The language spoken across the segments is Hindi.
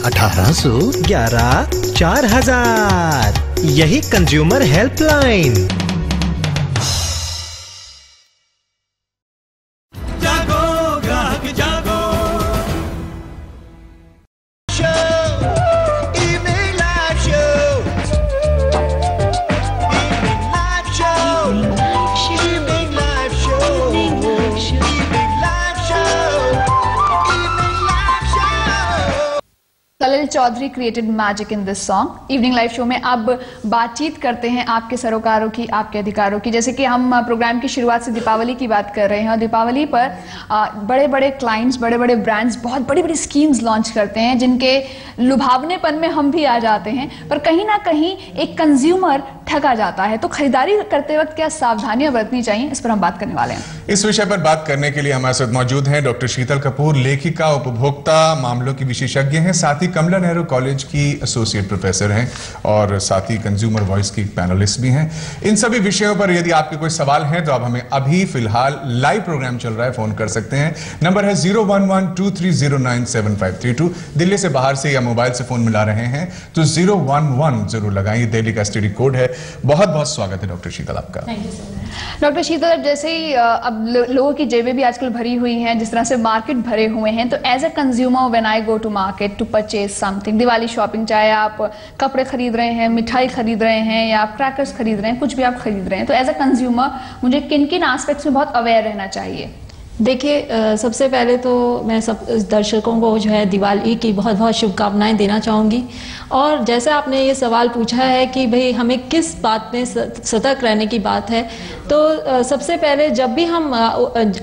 1811 4000। यही कंज्यूमर हेल्पलाइन। जागो ग्राहक जागो। Salil Chowdhury created magic in this song. Evening live show में अब बातचीत करते हैं आपके सरोकारों की, आपके अधिकारों की। जैसे कि हम प्रोग्राम की शुरुआत से दीपावली की बात कर रहे हैं और दीपावली पर बड़े बड़े क्लाइंट्स, बड़े बड़े ब्रांड्स बहुत बड़ी बड़ी स्कीम्स लॉन्च करते हैं जिनके लुभावनेपन में हम भी आ जाते हैं, पर कहीं ना कहीं एक कंज्यूमर ठगा जाता है। तो खरीदारी करते वक्त क्या सावधानियां बरतनी चाहिए, इस पर हम बात करने वाले हैं। इस विषय पर बात करने के लिए हमारे साथ मौजूद हैं डॉक्टर शीतल कपूर, लेखिका, उपभोक्ता मामलों की विशेषज्ञ हैं, साथ ही कमला नेहरू कॉलेज की एसोसिएट प्रोफेसर हैं और साथ ही कंज्यूमर वॉइस की पैनलिस्ट भी हैं। इन सभी विषयों पर यदि आपके कोई सवाल हैं तो आप हमें अभी फिलहाल लाइव प्रोग्राम चल रहा है, फोन कर सकते हैं। नंबर है 01123097532। दिल्ली से बाहर से या मोबाइल से फोन मिला रहे हैं तो 011 जरूर लगाएं, दिल्ली का एसटीडी कोड है। बहुत बहुत स्वागत है डॉक्टर शीतल आपका। डॉक्टर शीतल, जैसे ही अब लोगों की जेबें भी आजकल भरी हुई हैं, जिस तरह से मार्केट भरे हुए हैं, तो as a consumer when I go to market to purchase something, Diwali shopping, चाहे आप कपड़े खरीद रहे हैं, मिठाई खरीद रहे हैं या आप क्रैकर्स खरीद रहे हैं, कुछ भी आप खरीद रहे हैं, तो एज अ कंज्यूमर मुझे किन किन एस्पेक्ट्स में बहुत अवेयर रहना चाहिए? देखिए, सबसे पहले तो मैं सब दर्शकों को जो है दिवाली की बहुत बहुत शुभकामनाएं देना चाहूँगी। और जैसे आपने ये सवाल पूछा है कि भाई हमें किस बात में सतर्क रहने की बात है, तो सबसे पहले जब भी हम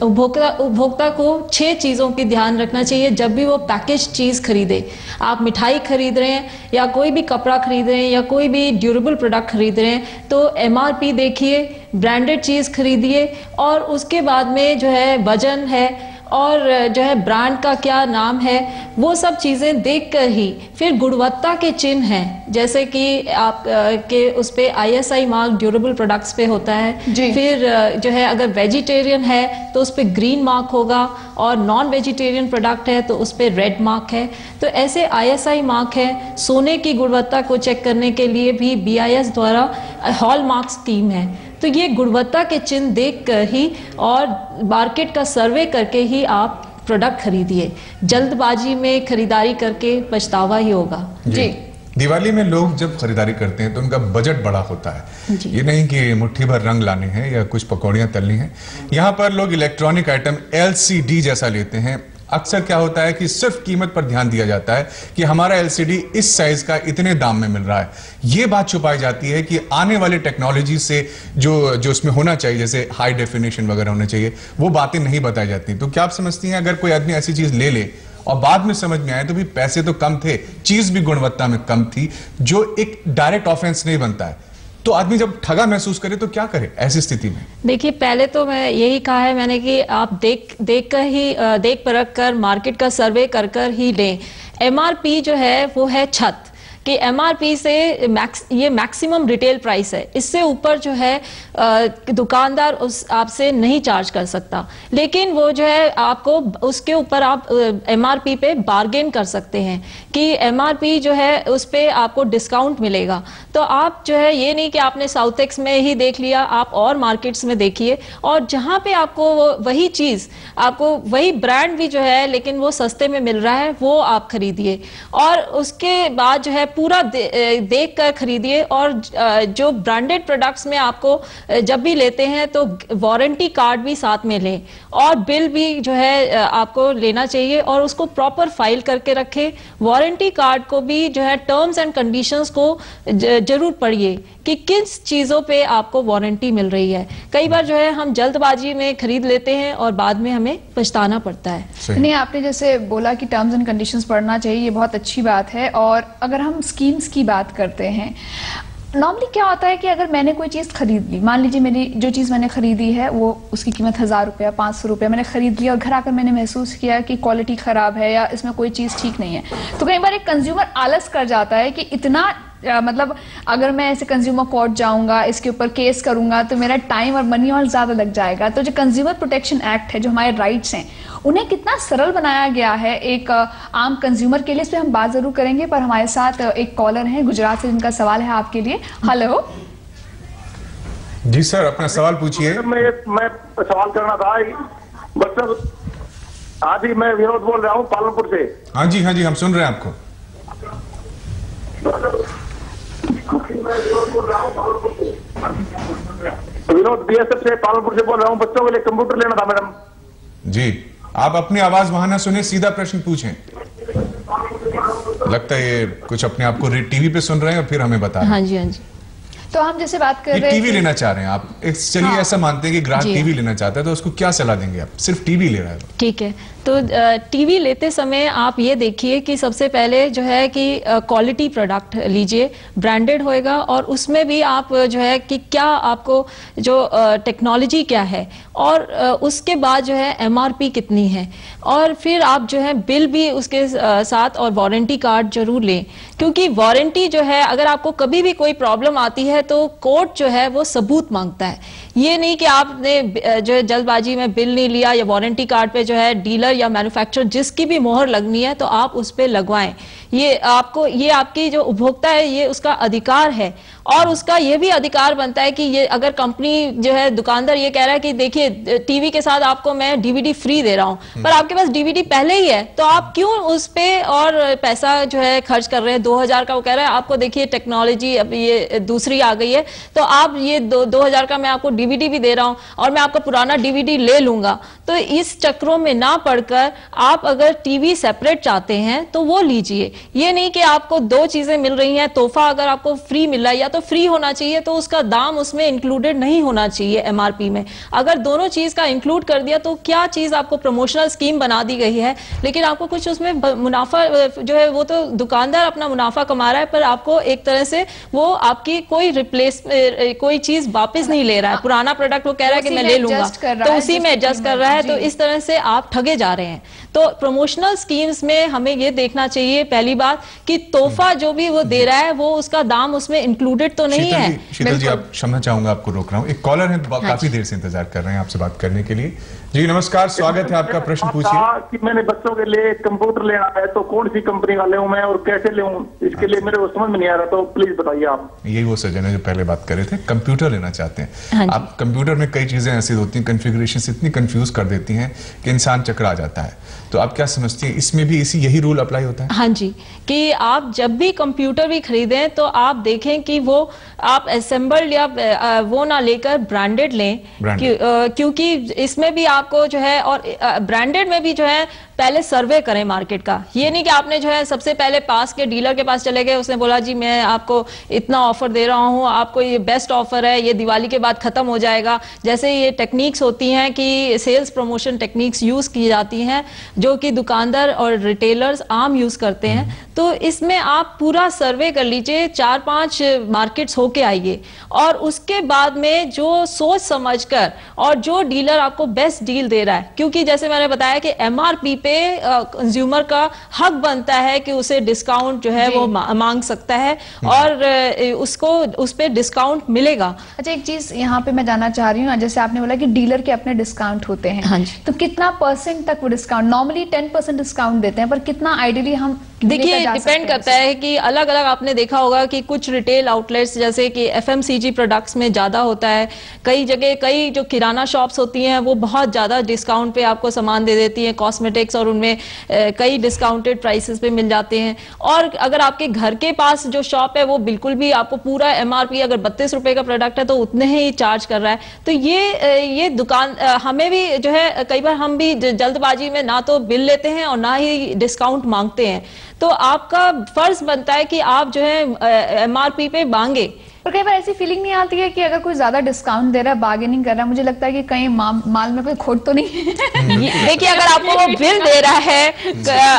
उपभोक्ता को 6 चीज़ों की ध्यान रखना चाहिए जब भी वो पैकेज चीज़ खरीदे। आप मिठाई खरीद रहे हैं या कोई भी कपड़ा खरीद रहे हैं या कोई भी ड्यूरेबल प्रोडक्ट खरीद रहे हैं तो MRP देखिए, ब्रांडेड चीज़ खरीदिए और उसके बाद में जो है वजन है और जो है ब्रांड का क्या नाम है, वो सब चीज़ें देखकर ही फिर गुणवत्ता के चिन्ह हैं, जैसे कि आप के उस पे ISI मार्क ड्यूरेबल प्रोडक्ट्स पे होता है। फिर जो है अगर वेजिटेरियन है तो उस पे ग्रीन मार्क होगा और नॉन वेजिटेरियन प्रोडक्ट है तो उस पे रेड मार्क है। तो ऐसे ISI मार्क है। सोने की गुणवत्ता को चेक करने के लिए भी BIS द्वारा हॉलमार्क स्कीम है। तो ये गुणवत्ता के चिन्ह देखकर ही और मार्केट का सर्वे करके ही आप प्रोडक्ट खरीदिए। जल्दबाजी में खरीदारी करके पछतावा ही होगा। जी। दिवाली में लोग जब खरीदारी करते हैं तो उनका बजट बड़ा होता है। ये नहीं कि मुट्ठी भर रंग लाने हैं या कुछ पकौड़ियां तलनी हैं। यहाँ पर लोग इलेक्ट्रॉनिक आइटम LCD जैसा लेते हैं। अक्सर क्या होता है कि सिर्फ कीमत पर ध्यान दिया जाता है कि हमारा LCD इस साइज का इतने दाम में मिल रहा है। ये बात छुपाई जाती है कि आने वाली टेक्नोलॉजी से जो उसमें होना चाहिए, जैसे हाई डेफिनेशन वगैरह होना चाहिए, वो बातें नहीं बताई जाती। तो क्या आप समझती हैं अगर कोई आदमी ऐसी चीज ले ले और बाद में समझ में आए तो भी पैसे तो कम थे, चीज भी गुणवत्ता में कम थी, जो एक डायरेक्ट ऑफेंस नहीं बनता है, तो आदमी जब ठगा महसूस करे तो क्या करे ऐसी स्थिति में? देखिए, पहले तो मैं यही कहा है मैंने कि आप देख परख कर मार्केट का सर्वे कर ही लें। MRP जो है वो है छत कि MRP से ये मैक्सिमम रिटेल प्राइस है, इससे ऊपर जो है दुकानदार उस आपसे नहीं चार्ज कर सकता, लेकिन वो जो है आपको उसके ऊपर आप MRP पे बार्गेन कर सकते हैं कि MRP जो है उस पे आपको डिस्काउंट मिलेगा। तो आप जो है ये नहीं कि आपने साउथेक्स में ही देख लिया, आप और मार्केट्स में देखिए और जहाँ पे आपको वही चीज़, आपको वही ब्रांड भी जो है लेकिन वो सस्ते में मिल रहा है, वो आप खरीदिए और उसके बाद जो है पूरा देख कर खरीदिए। और जो ब्रांडेड प्रोडक्ट्स में आपको जब भी लेते हैं तो वारंटी कार्ड भी साथ में लें और बिल भी जो है आपको लेना चाहिए और उसको प्रॉपर फाइल करके रखें। वारंटी कार्ड को भी जो है टर्म्स एंड कंडीशंस को जरूर पढ़िए कि किस चीज़ों पे आपको वारंटी मिल रही है। कई बार जो है हम जल्दबाजी में खरीद लेते हैं और बाद में हमें पछताना पड़ता है। नहीं, आपने जैसे बोला कि टर्म्स एंड कंडीशंस पढ़ना चाहिए, ये बहुत अच्छी बात है। और अगर हम स्कीम्स की बात करते हैं, नॉर्मली क्या होता है कि अगर मैंने कोई चीज़ खरीद ली, मान लीजिए मेरी जो चीज़ मैंने खरीदी है वो उसकी कीमत 1000 रुपया 500 रुपया मैंने खरीद लिया और घर आकर मैंने महसूस किया कि क्वालिटी ख़राब है या इसमें कोई चीज़ ठीक नहीं है, तो कई बार एक कंज्यूमर आलस कर जाता है कि इतना मतलब अगर मैं ऐसे कंज्यूमर कोर्ट जाऊंगा, इसके ऊपर केस करूंगा तो मेरा टाइम और मनी और ज्यादा लग जाएगा। तो जो कंज्यूमर प्रोटेक्शन एक्ट है, जो हमारे राइट्स हैं, उन्हें कितना सरल बनाया गया है एक आम कंज्यूमर के लिए, इस पर हम बात जरूर करेंगे। पर हमारे साथ एक कॉलर है गुजरात से, जिनका सवाल है आपके लिए। हेलो जी सर, अपना सवाल पूछिए। मैं सवाल करना था बच्चों। हाँ जी, मैं विनोद बोल रहा हूँ पालनपुर से। हाँ जी हम सुन रहे हैं आपको। विनोद बीएसएफ से पालनपुर से बोल रहा हूँ। बच्चों के लिए कंप्यूटर लेना था मैडम जी। आप अपनी आवाज वहां ना सुने, सीधा प्रश्न पूछें। लगता है ये कुछ अपने आप को टीवी पे सुन रहे हैं और फिर हमें बता रहे हैं। हाँ जी। तो हम जैसे बात कर रहे हैं टीवी लेना चाह रहे हैं आप, चलिए ऐसा मानते हैं कि ग्राहक टीवी लेना चाहता है, तो उसको क्या सलाह देंगे आप? सिर्फ टीवी ले रहा है। ठीक है, तो टीवी लेते समय आप ये देखिए कि सबसे पहले जो है कि क्वालिटी प्रोडक्ट लीजिए, ब्रांडेड होएगा, और उसमें भी आप जो है कि क्या आपको जो टेक्नोलॉजी क्या है, और उसके बाद जो है एमआरपी कितनी है, और फिर आप जो है बिल भी उसके साथ और वारंटी कार्ड जरूर लें। क्योंकि वारंटी जो है, अगर आपको कभी भी कोई प्रॉब्लम आती है तो कोर्ट जो है वो सबूत मांगता है। ये नहीं कि आपने जो है जल्दबाजी में बिल नहीं लिया या वारंटी कार्ड पे जो है डीलर या मैन्युफैक्चरर जिसकी भी मोहर लगनी है तो आप उस पे लगवाएं। ये आपकी जो उपभोक्ता है ये उसका अधिकार है, और उसका ये भी अधिकार बनता है कि ये अगर कंपनी जो है दुकानदार ये कह रहा है कि देखिए टीवी के साथ आपको मैं डीवीडी फ्री दे रहा हूं, पर आपके पास डीवीडी पहले ही है, तो आप क्यों उस पे और पैसा जो है खर्च कर रहे हैं? 2000 का वो कह रहा है, आपको देखिए टेक्नोलॉजी अब ये दूसरी आ गई है, तो आप ये 2000 का मैं आपको डीवीडी भी दे रहा हूं और मैं आपका पुराना डीवीडी ले लूंगा। तो इस चक्रों में ना पड़कर आप अगर टीवी सेपरेट चाहते हैं तो वो लीजिए। ये नहीं कि आपको दो चीजें मिल रही हैं, तोहफा अगर आपको फ्री मिल रहा है या तो फ्री होना चाहिए, तो उसका दाम उसमें इंक्लूडेड नहीं होना चाहिए एमआरपी में। अगर दोनों चीज का इंक्लूड कर दिया तो क्या चीज आपको प्रमोशनल स्कीम बना दी गई है, लेकिन आपको कुछ उसमें मुनाफा जो है वो तो दुकानदार अपना मुनाफा कमा रहा है, पर आपको एक तरह से वो आपकी कोई चीज वापस नहीं ले रहा है। पुराना प्रोडक्ट वो कह रहा है कि मैं ले लूंगा, तो उसी में एडजस्ट कर रहा है, तो इस तरह से आप ठगे जा रहे हैं। तो प्रमोशनल स्कीम्स में हमें ये देखना चाहिए पहली बात कि तोहफा जो भी वो दे रहा है वो उसका दाम उसमें इंक्लूडेड तो नहीं है। शीतल जी, आप क्षमा चाहूंगा, आपको रोक रहा हूँ। एक कॉलर है, काफी देर से इंतजार कर रहे हैं आपसे बात करने के लिए। जी नमस्कार, स्वागत है आपका, प्रश्न पूछिए। कि मैंने बच्चों के लिए कंप्यूटर लेना है, तो कौन सी कंपनी का लेऊं मैं और कैसे लेऊं, इसके लिए मेरे को समझ में नहीं आ रहा, तो प्लीज बताइए आप। यही वो सज्जन है जो पहले बात कर रहे थे, कंप्यूटर लेना चाहते हैं। आप कंप्यूटर में कई चीजें ऐसी होती हैं, कॉन्फ़िगरेशन इतनी कंफ्यूज कर देती हैं कि इंसान चकरा जाता है। तो आप क्या समझती हैं, इसमें भी यही रूल अप्लाई होता है? हाँ जी, कि आप जब भी कंप्यूटर भी खरीदें तो आप देखें कि वो आप असेंबल्ड या वो ना लेकर ब्रांडेड लें, क्योंकि इसमें भी आपको जो है, और ब्रांडेड में भी जो है पहले सर्वे करें मार्केट का। ये नहीं कि आपने जो है सबसे पहले पास के डीलर के पास चले गए, उसने बोला जी मैं आपको इतना ऑफर दे रहा हूँ, आपको ये बेस्ट ऑफर है, ये दिवाली के बाद खत्म हो जाएगा। जैसे ये टेक्निक्स होती हैं कि सेल्स प्रमोशन टेक्निक्स यूज की जाती हैं जो कि दुकानदार और रिटेलर्स आम यूज करते हैं। तो इसमें आप पूरा सर्वे कर लीजिए, 4-5 मार्केट्स होके आइए, और उसके बाद में जो सोच समझकर और जो डीलर आपको बेस्ट डील दे रहा है, क्योंकि जैसे मैंने बताया कि एमआरपी पे कंज्यूमर का हक बनता है कि उसे डिस्काउंट जो है वो मांग सकता है, और उसको उस पे डिस्काउंट मिलेगा। अच्छा, एक चीज यहाँ पे मैं जानना चाह रही हूँ, जैसे आपने बोला कि डीलर के अपने डिस्काउंट होते हैं। हाँ जी। तो कितना % तक वो डिस्काउंट? नॉर्मली 10% डिस्काउंट देते हैं, पर कितना आइडियली हम देखिए डिपेंड करता है कि अलग अलग, आपने देखा होगा कि कुछ रिटेल आउटलेट्स जैसे कि एफएमसीजी प्रोडक्ट्स में ज्यादा होता है, कई जगह कई जो किराना शॉप्स होती हैं वो बहुत ज्यादा डिस्काउंट पे आपको सामान दे देती हैं, कॉस्मेटिक्स, और उनमें कई डिस्काउंटेड प्राइसेस पे मिल जाते हैं। और अगर आपके घर के पास जो शॉप है वो बिल्कुल भी आपको पूरा एमआरपी, अगर 32 रुपए का प्रोडक्ट है तो उतने ही चार्ज कर रहा है। तो ये दुकान, हमें भी जो है कई बार हम भी जल्दबाजी में ना तो बिल लेते हैं और ना ही डिस्काउंट मांगते हैं। तो आपका फर्ज बनता है कि आप जो है एमआरपी पे मांगे। पर कई बार ऐसी फीलिंग नहीं आती है कि अगर कोई ज्यादा डिस्काउंट दे रहा है, बार्गेनिंग कर रहा है, मुझे लगता है कि कहीं माल में कोई खोट तो नहीं है। देखिए, अगर आपको वो बिल दे रहा है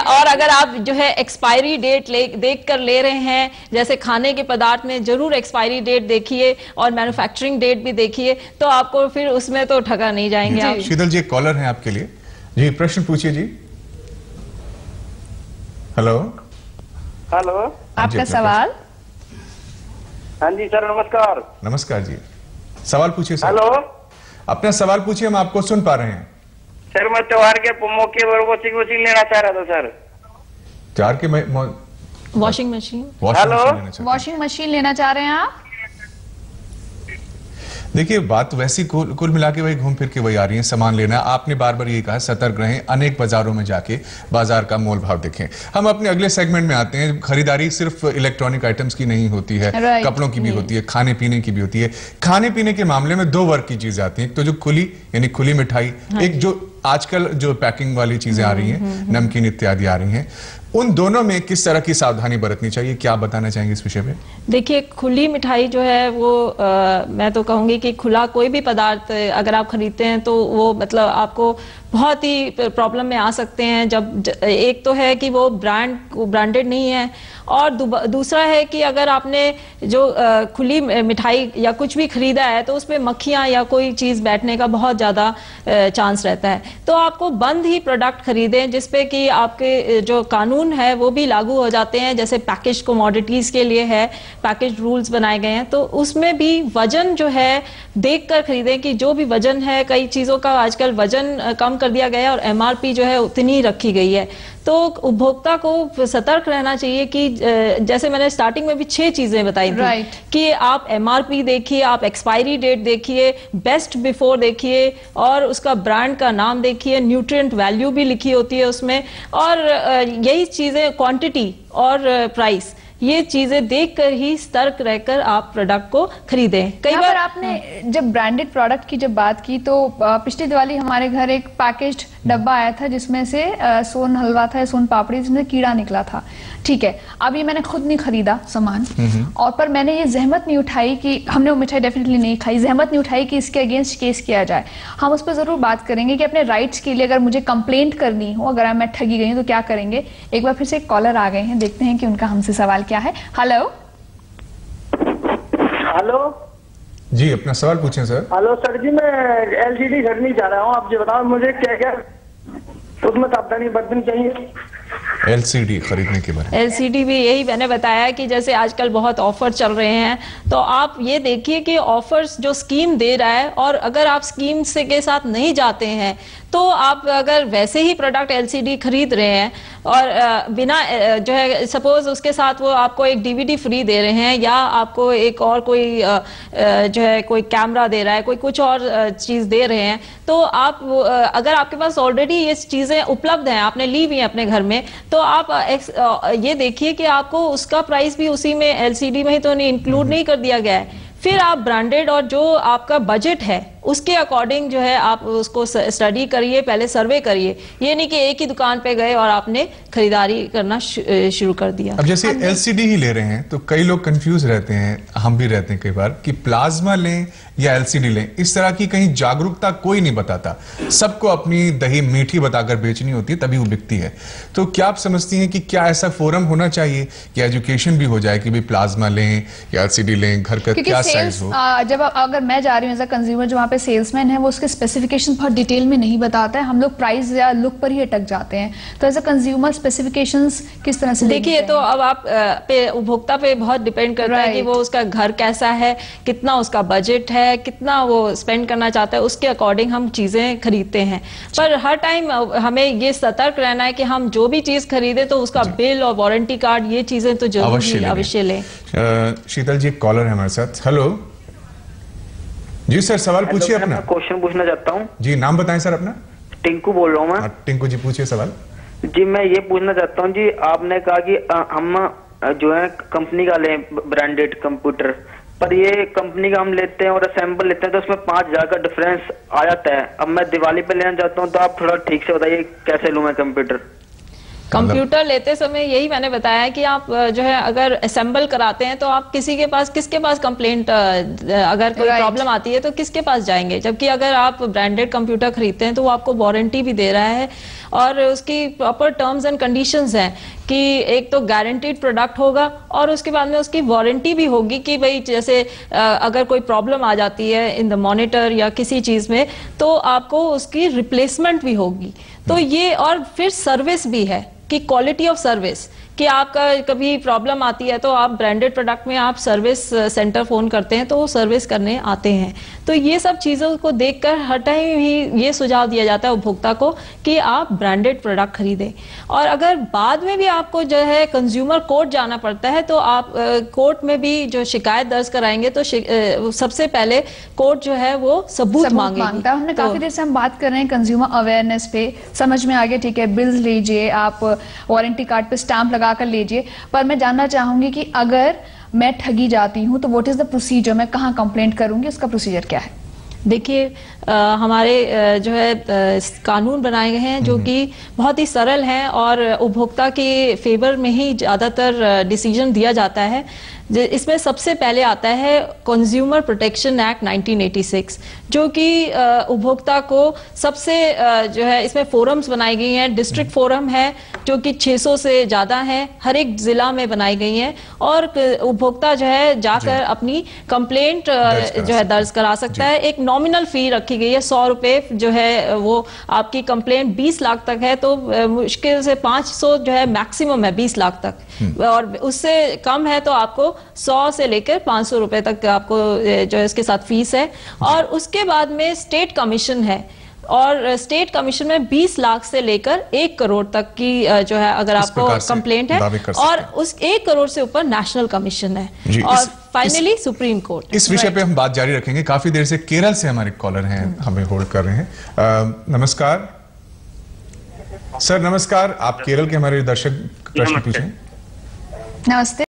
और अगर आप जो है एक्सपायरी डेट देख कर ले रहे हैं, जैसे खाने के पदार्थ में जरूर एक्सपायरी डेट देखिए और मैन्युफैक्चरिंग डेट भी देखिए, तो आपको फिर उसमें तो ठगा नहीं जाएंगे आप। शीतल जी, कॉलर है आपके लिए। जी प्रश्न पूछिए जी। हेलो। आपका सवाल। हाँ जी सर, नमस्कार। नमस्कार जी, सवाल पूछिए सर। हेलो, अपना सवाल पूछिए, हम आपको सुन पा रहे हैं। सर मैं त्योहार के मौके पर वॉशिंग मशीन लेना चाह रहा था सर। त्योहार के वॉशिंग मशीन वॉशिंग मशीन लेना चाह रहे हैं आप? देखिए, बात वैसी कुल मिला के वही घूम फिर के वही आ रही है, सामान लेना। आपने बार बार ये कहा सतर्क रहें, अनेक बाजारों में जाके बाजार का मोल भाव देखें। हम अपने अगले सेगमेंट में आते हैं। खरीदारी सिर्फ इलेक्ट्रॉनिक आइटम्स की नहीं होती है, कपड़ों की भी होती है, खाने पीने की भी होती है। खाने पीने के मामले में दो वर्ग की चीजें आती हैं, एक तो जो खुली यानी खुली मिठाई, एक जो आजकल जो पैकिंग वाली चीजें आ रही हैं, नमकीन इत्यादि आ रही हैं। उन दोनों में किस तरह की सावधानी बरतनी चाहिए, क्या बताना चाहेंगे इस विषय में? देखिए, खुली मिठाई जो है वो मैं तो कहूंगी कि खुला कोई भी पदार्थ अगर आप खरीदते हैं तो वो मतलब आपको बहुत ही प्रॉब्लम में आ सकते हैं। जब एक तो है कि वो ब्रांडेड नहीं है, और दूसरा है कि अगर आपने जो खुली मिठाई या कुछ भी खरीदा है तो उसमें मक्खियां या कोई चीज बैठने का बहुत ज्यादा चांस रहता है। तो आपको बंद ही प्रोडक्ट खरीदें जिसपे कि आपके जो कानून है वो भी लागू हो जाते हैं। जैसे पैकेज कमोडिटीज के लिए है, पैकेज रूल्स बनाए गए हैं, तो उसमें भी वजन जो है देखकर खरीदें कि जो भी वजन है, कई चीजों का आजकल वजन कम कर दिया गया है और एमआरपी जो है उतनी रखी गई है। तो उपभोक्ता को सतर्क रहना चाहिए कि जैसे मैंने स्टार्टिंग में भी 6 चीजें बताई थी कि आप एमआरपी देखिए, आप एक्सपायरी डेट देखिए, बेस्ट बिफोर देखिए, और उसका ब्रांड का नाम देखिए, न्यूट्रिएंट वैल्यू भी लिखी होती है उसमें, और यही चीजें क्वांटिटी और प्राइस, ये चीजें देखकर ही सतर्क रहकर आप प्रोडक्ट को खरीदें। कई बार आपने जब ब्रांडेड प्रोडक्ट की जब बात की तो पिछली दिवाली हमारे घर एक पैकेज्ड डब्बा आया था जिसमें से सोन हलवा था, सोन पापड़ी, जिसमें कीड़ा निकला था। ठीक है, अब ये मैंने खुद नहीं खरीदा सामान, और पर मैंने ये जहमत नहीं उठाई कि हमने वो मिठाई डेफिनेटली नहीं खाई, जहमत नहीं उठाई कि इसके अगेंस्ट केस किया जाए। हम उस पर जरूर बात करेंगे कि अपने राइट्स के लिए अगर मुझे कंप्लेंट करनी हो, अगर मैं ठगी गई हूँ तो क्या करेंगे। एक बार फिर से एक कॉलर आ गए हैं, देखते हैं कि उनका हमसे सवाल क्या है। हेलो हेलो जी, अपना सवाल पूछें सर। हेलो सर जी, मैं एलसीडी खरीदनी चाह रहा हूँ, आप जो बताओ मुझे क्या क्या उसमें सावधानी बरतनी चाहिए। एलसीडी खरीदने के बारे में एलसीडी भी यही मैंने बताया कि जैसे आजकल बहुत ऑफर चल रहे हैं, तो आप ये देखिए कि ऑफर्स जो स्कीम दे रहा है, और अगर आप स्कीम से के साथ नहीं जाते हैं तो आप अगर वैसे ही प्रोडक्ट एलसीडी खरीद रहे हैं और बिना जो है सपोज उसके साथ वो आपको एक डीवीडी फ्री दे रहे हैं, या आपको एक और कोई जो है कोई कैमरा दे रहा है, कोई कुछ और चीज दे रहे हैं, तो आप अगर आपके पास ऑलरेडी ये चीजें उपलब्ध हैं, आपने ली हुई हैं अपने घर में, तो आप ये देखिए कि आपको उसका प्राइस भी उसी में एलसीडी में ही तो नहीं इंक्लूड नहीं कर दिया गया है। फिर आप ब्रांडेड और जो आपका बजट है उसके अकॉर्डिंग जो है आप उसको स्टडी करिए, पहले सर्वे करिए। ये नहीं कि एक ही दुकान पे गए और आपने खरीदारी करना शुरू कर दिया। अब जैसे एलसीडी ही ले रहे हैं तो कई लोग कंफ्यूज रहते हैं, हम भी रहते हैं कई बार, कि प्लाज्मा लें या एलसीडी लें। इस तरह की कहीं जागरूकता कोई नहीं बताता, सबको अपनी दही मीठी बताकर बेचनी होती है, तभी वो बिकती है। तो क्या आप समझती हैं कि क्या ऐसा फोरम होना चाहिए कि एजुकेशन भी हो जाए कि भाई प्लाज्मा लें या एलसीडी लें, घर का क्या साइज हो? जब अगर मैं जा रही हूँ एज अ कंज्यूमर, जो वहाँ पे सेल्समैन है वो उसके स्पेसिफिकेशन बहुत डिटेल में नहीं बताता है, हम लोग प्राइस या लुक पर ही अटक जाते हैं। तो एज अ कंज्यूमर स्पेसिफिकेशंस किस तरह से देखिए, तो अब आप पे उपभोक्ता पे बहुत डिपेंड करता है कि वो उसका घर कैसा है, कितना उसका बजट है, कितना वो स्पेंड करना चाहता है, उसके अकॉर्डिंग हम चीजें खरीदते हैं। पर हर टाइम हमें ये सतर्क रहना है कि हम जो भी चीज खरीदे तो उसका बिल और वारंटी कार्ड, ये चीजें तो जरूर अवश्य लें। शीतल जी कॉलर है हमारे साथ। हेलो जी सर, सवाल पूछिए अपना। क्वेश्चन पूछना चाहता हूँ जी, नाम बताएं सर अपना। टिंकू बोल रहा हूँ मैं। टिंकू जी पूछिए सवाल। जी मैं ये पूछना चाहता हूँ जी, आपने कहा कि हम जो है कंपनी का लें ब्रांडेड कंप्यूटर, पर ये कंपनी का हम लेते हैं और असेंबल लेते हैं तो उसमें 5,000 का डिफरेंस आ जाता है। अब मैं दिवाली पे लेना चाहता हूँ, तो आप थोड़ा ठीक से बताइए कैसे लूँ मैं कंप्यूटर। कंप्यूटर लेते समय यही मैंने बताया है कि आप जो है अगर असेंबल कराते हैं तो आप किसके पास कंप्लेंट अगर कोई प्रॉब्लम आती है तो किसके पास जाएंगे। जबकि अगर आप ब्रांडेड कंप्यूटर खरीदते हैं तो वो आपको वारंटी भी दे रहा है और उसकी प्रॉपर टर्म्स एंड कंडीशंस हैं कि एक तो गारंटीड प्रोडक्ट होगा और उसके बाद में उसकी वारंटी भी होगी कि भाई जैसे अगर कोई प्रॉब्लम आ जाती है इन द मॉनिटर या किसी चीज में तो आपको उसकी रिप्लेसमेंट भी होगी। तो ये और फिर सर्विस भी है कि क्वालिटी ऑफ सर्विस कि आपका कभी प्रॉब्लम आती है तो आप ब्रांडेड प्रोडक्ट में आप सर्विस सेंटर फोन करते हैं तो वो सर्विस करने आते हैं। तो ये सब चीज़ों को देखकर हर टाइम ही ये सुझाव दिया जाता है उपभोक्ता को कि आप ब्रांडेड प्रोडक्ट खरीदें। और अगर बाद में भी आपको जो है कंज्यूमर कोर्ट जाना पड़ता है तो आप कोर्ट में भी जो शिकायत दर्ज कराएंगे तो सबसे पहले कोर्ट जो है वो सबूत मांगेगी। हमने काफी देर से हम बात कर रहे हैं कंज्यूमर अवेयरनेस पे, समझ में आ गया, ठीक है, बिल्स लीजिए, आप वारंटी कार्ड पे स्टैंप लगा कर लीजिए, पर मैं जानना चाहूंगी कि अगर मैं ठगी जाती हूँ तो व्हाट इज द प्रोसीजर, मैं कहाँ कंप्लेंट करूंगी, उसका प्रोसीजर क्या है? देखिए हमारे जो है कानून बनाए गए हैं जो कि बहुत ही सरल हैं और उपभोक्ता के फेवर में ही ज़्यादातर डिसीजन दिया जाता है। इसमें सबसे पहले आता है कंज्यूमर प्रोटेक्शन एक्ट 1986 जो कि उपभोक्ता को सबसे जो है इसमें फोरम्स बनाई गई हैं। डिस्ट्रिक्ट फोरम है जो कि 600 से ज़्यादा हैं, हर एक ज़िला में बनाई गई हैं और उपभोक्ता जो है जाकर अपनी कंप्लेंट जो है दर्ज करा सकता है। एक नॉमिनल फी रखी गई है 100 रुपये, जो है वो आपकी कंप्लेंट 20 लाख तक है तो मुश्किल से 500 जो है मैक्सिमम है 20 लाख तक, और उससे कम है तो आपको 100 से लेकर 500 रुपए तक आपको जो है इसके साथ फीस है। और उसके बाद में स्टेट कमीशन है और स्टेट कमीशन में 20 लाख से लेकर 1 करोड़ तक की जो है अगर आपको कंप्लेंट है, और उस 1 करोड़ से ऊपर नेशनल कमीशन है, और फाइनली सुप्रीम कोर्ट। इस विषय पे हम बात जारी रखेंगे। काफी देर से केरल से हमारे कॉलर हैं, हमें होल्ड कर रहे हैं। नमस्कार सर, नमस्कार। आप केरल के हमारे दर्शक प्रश्न पूछें। नमस्ते।